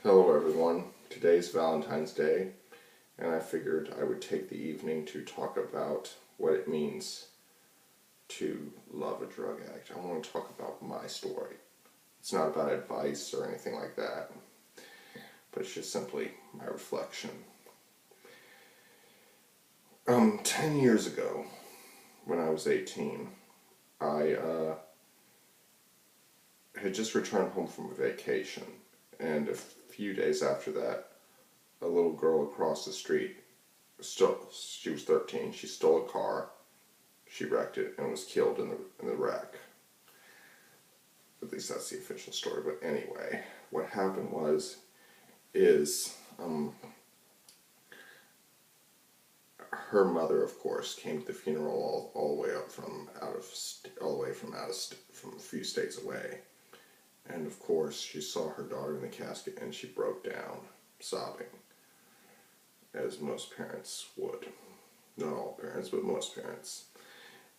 Hello everyone, today's Valentine's Day, and I figured I would take the evening to talk about what it means to love a drug addict. I want to talk about my story. It's not about advice or anything like that, but it's just simply my reflection. 10 years ago, when I was 18, I had just returned home from a vacation, and a few days after that, a little girl across the street, she was 13, she stole a car, she wrecked it, and was killed in the wreck. At least that's the official story, but anyway, what happened is her mother, of course, came to the funeral all the way up from from a few states away. And of course, she saw her daughter in the casket and she broke down, sobbing, as most parents would. Not all parents, but most parents.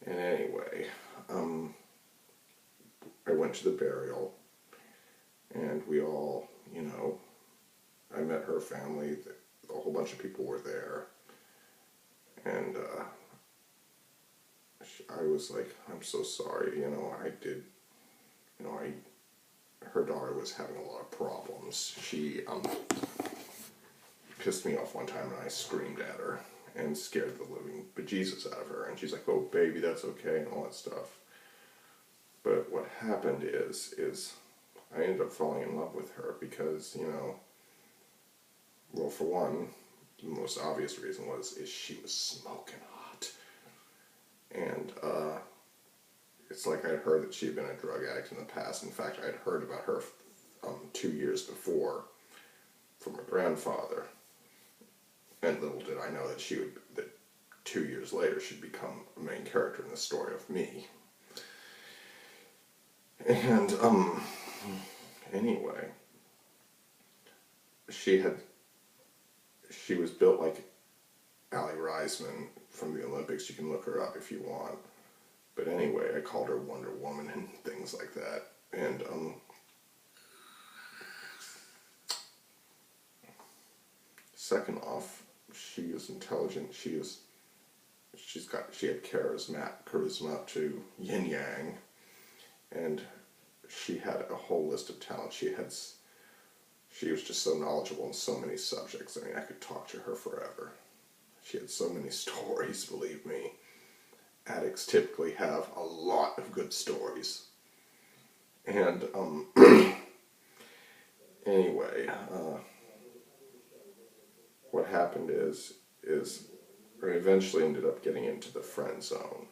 And anyway, I went to the burial, and we all, I met her family, a whole bunch of people were there, and I was like, I'm so sorry, her daughter was having a lot of problems. She pissed me off one time and I screamed at her and scared the living bejesus out of her. And she's like, oh baby, that's okay, and all that stuff. But what happened is I ended up falling in love with her because, well, for one, the most obvious reason is she was smoking hot. And it's like I'd heard that she'd been a drug addict in the past. In fact, I'd heard about her 2 years before from her grandfather. And little did I know that that 2 years later she'd become a main character in the story of me. And anyway, she was built like Allie Reisman from the Olympics. You can look her up if you want. But anyway, I called her Wonder Woman and things like that. And second off, she is intelligent. She had charisma to yin yang, and she had a whole list of talents. She was just so knowledgeable in so many subjects. I mean, I could talk to her forever. She had so many stories, believe me. Addicts typically have a lot of good stories. And anyway, what happened is I eventually ended up getting into the friend zone.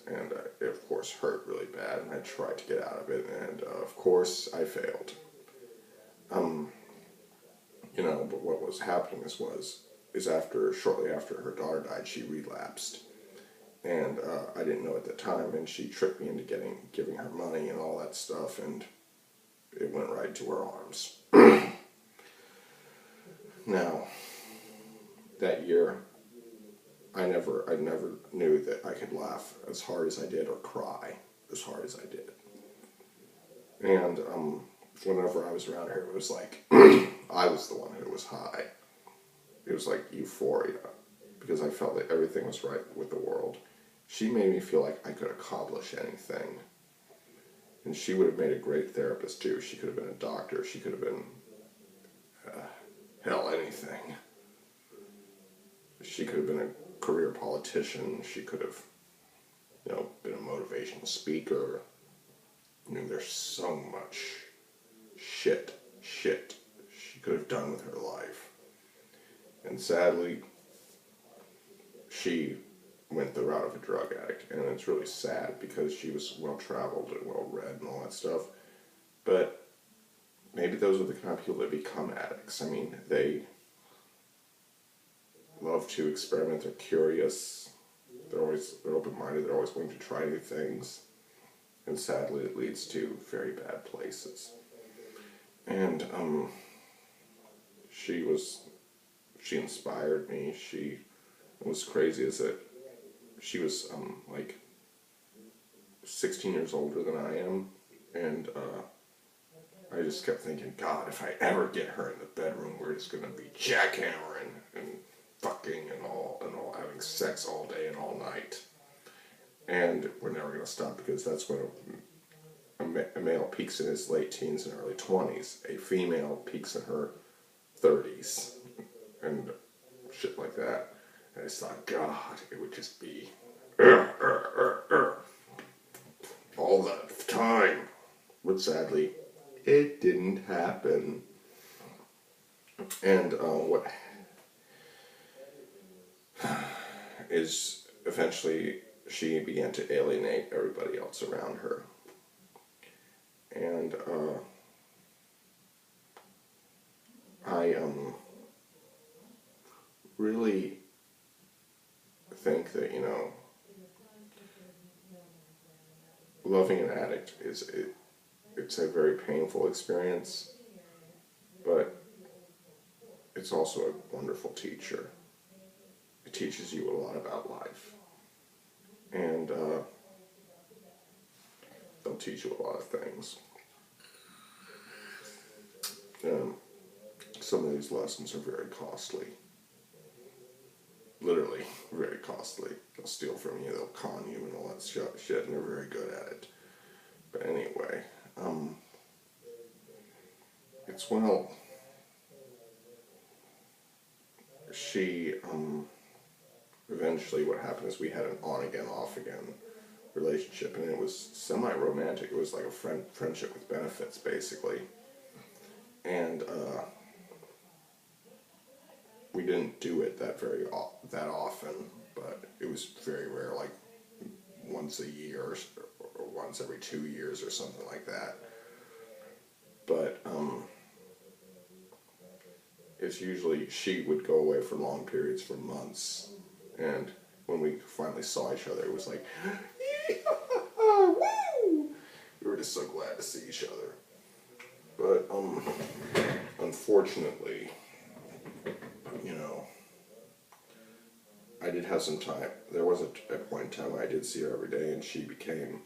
And it of course hurt really bad, and I tried to get out of it, and of course I failed. But what was happening shortly after her daughter died, she relapsed. And I didn't know at the time, and she tricked me into giving her money and all that stuff, and it went right into her arms. Now, that year, I never knew that I could laugh as hard as I did or cry as hard as I did. And whenever I was around her, it was like I was the one who was high. It was like euphoria, because I felt that everything was right with the world. She made me feel like I could accomplish anything. And she would have made a great therapist too. She could have been a doctor. She could have been, anything. She could have been a career politician. She could have, been a motivational speaker. There's so much shit she could have done with her life. And sadly, she went the route of a drug addict, and it's really sad because she was well-traveled and well-read and all that stuff. But maybe those are the kind of people that become addicts. I mean, they love to experiment, they're curious, they're open-minded, they're always willing to try new things, and sadly it leads to very bad places. And she inspired me. What's crazy is that she was like 16 years older than I am, and I just kept thinking, God, if I ever get her in the bedroom, we're just gonna be jackhammering and fucking and all having sex all day and all night. And we're never gonna stop, because that's when a male peaks in his late teens and early 20s. A female peaks in her 30s and shit like that. And I just thought, God, it would just be all the time. But sadly, it didn't happen. And what is eventually she began to alienate everybody else around her. And I really think that, loving an addict it's a very painful experience, but it's also a wonderful teacher. It teaches you a lot about life, and they'll teach you a lot of things. Some of these lessons are very costly. Literally, very costly. They'll steal from you, they'll con you, and all that shit, and they're very good at it. But anyway, it's she, eventually what happened is we had an on-again, off-again relationship, and it was semi-romantic. It was like a friendship with benefits, basically. And, we didn't do it that often, but it was very rare, like once a year or once every 2 years or something like that. But it's usually she would go away for long periods, for months, and when we finally saw each other, it was like, woo! We were just so glad to see each other. But unfortunately, I did have some time. There was a point in time where I did see her every day, and she became,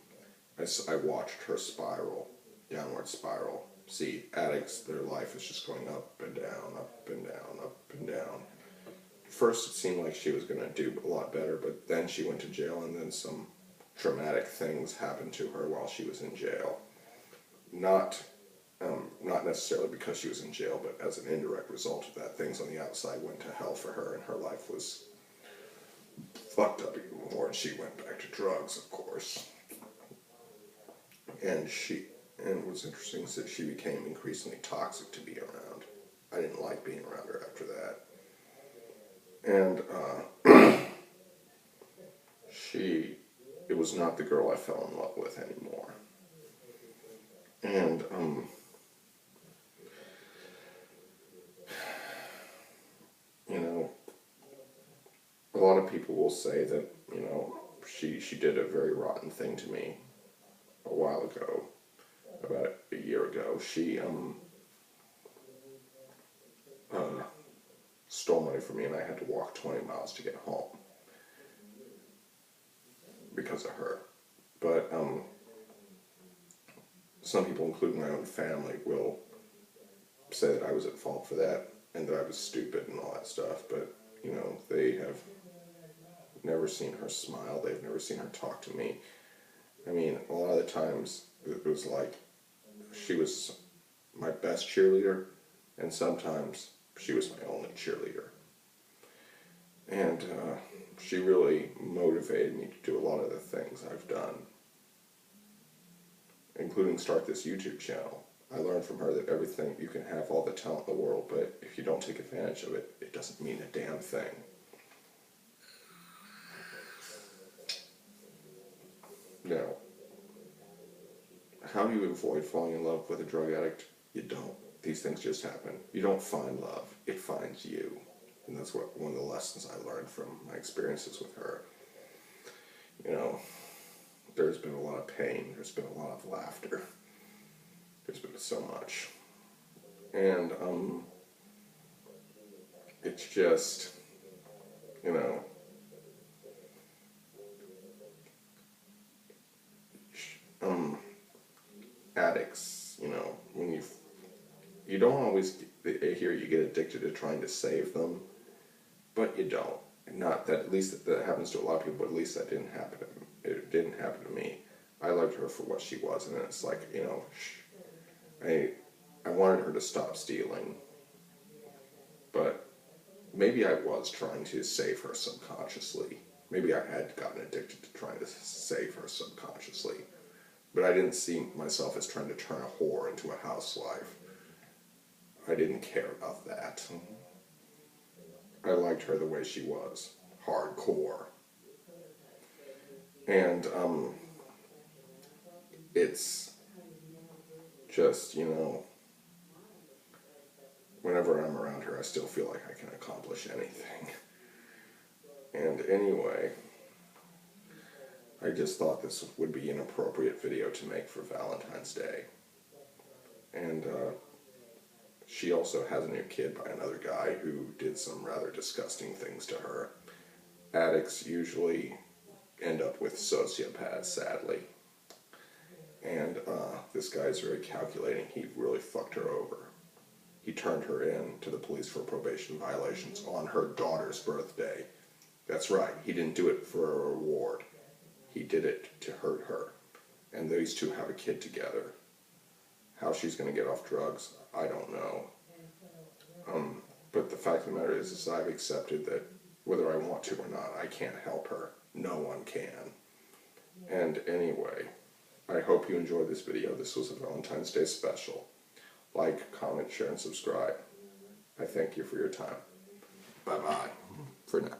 I watched her spiral, downward spiral. See, addicts, their life is just going up and down, up and down, up and down. First, it seemed like she was going to do a lot better, but then she went to jail, and then some traumatic things happened to her while she was in jail. Not necessarily because she was in jail, but as an indirect result of that, things on the outside went to hell for her, and her life was fucked up even more, and she went back to drugs, of course. And what's interesting is that she became increasingly toxic to be around. I didn't like being around her after that. And it was not the girl I fell in love with anymore. And a lot of people will say that, she did a very rotten thing to me a while ago, about a year ago. She stole money from me, and I had to walk 20 miles to get home because of her. But some people, including my own family, will say that I was at fault for that, and that I was stupid and all that stuff. But they have never seen her smile. They've never seen her talk to me. I mean, a lot of the times it was like she was my best cheerleader, and sometimes she was my only cheerleader. And she really motivated me to do a lot of the things I've done, including start this YouTube channel. I learned from her that everything, you can have all the talent in the world, but if you don't take advantage of it, it doesn't mean a damn thing. Now, how do you avoid falling in love with a drug addict? You don't. These things just happen. You don't find love. It finds you. And that's one of the lessons I learned from my experiences with her. There's been a lot of pain. There's been a lot of laughter. There's been so much. And it's just, addicts, when you you don't always hear you get addicted to trying to save them, but you don't. Not that, at least that happens to a lot of people, but at least that didn't happen to me. It didn't happen to me. I loved her for what she was, and it's like, you know, I wanted her to stop stealing, but maybe I was trying to save her subconsciously. Maybe I had gotten addicted to trying to save her subconsciously, but I didn't see myself as trying to turn a whore into a housewife. I didn't care about that. I liked her the way she was, hardcore. And it's just, you know, whenever I'm around her, I still feel like I can accomplish anything. And anyway, I just thought this would be an appropriate video to make for Valentine's Day. And she also has a new kid by another guy who did some rather disgusting things to her. Addicts usually end up with sociopaths, sadly. And this guy's very calculating. He really fucked her over. He turned her in to the police for probation violations on her daughter's birthday. That's right, he didn't do it for a reward. He did it to hurt her. And these two have a kid together. How she's going to get off drugs, I don't know. But the fact of the matter is I've accepted that whether I want to or not, I can't help her. No one can. And anyway, I hope you enjoyed this video. This was a Valentine's Day special. Like, comment, share, and subscribe. I thank you for your time. Bye-bye for now.